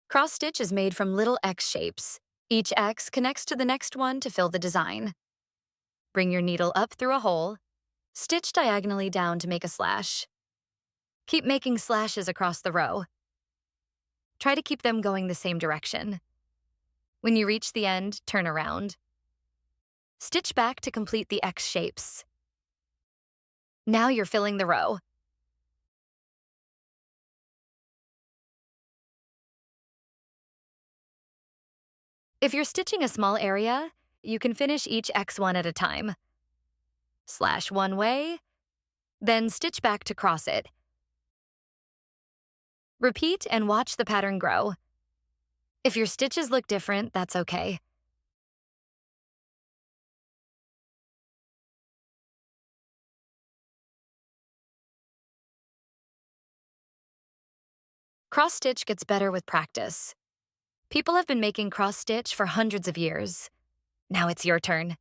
Cross stitch is made from little X shapes. Each X connects to the next one to fill the design. Bring your needle up through a hole. Stitch diagonally down to make a slash. Keep making slashes across the row. Try to keep them going the same direction. When you reach the end, turn around. Stitch back to complete the X shapes. Now you're filling the row. If you're stitching a small area, you can finish each X one at a time. Slash one way, then stitch back to cross it. Repeat and watch the pattern grow. If your stitches look different, that's okay. Cross stitch gets better with practice. People have been making cross stitch for hundreds of years. Now it's your turn.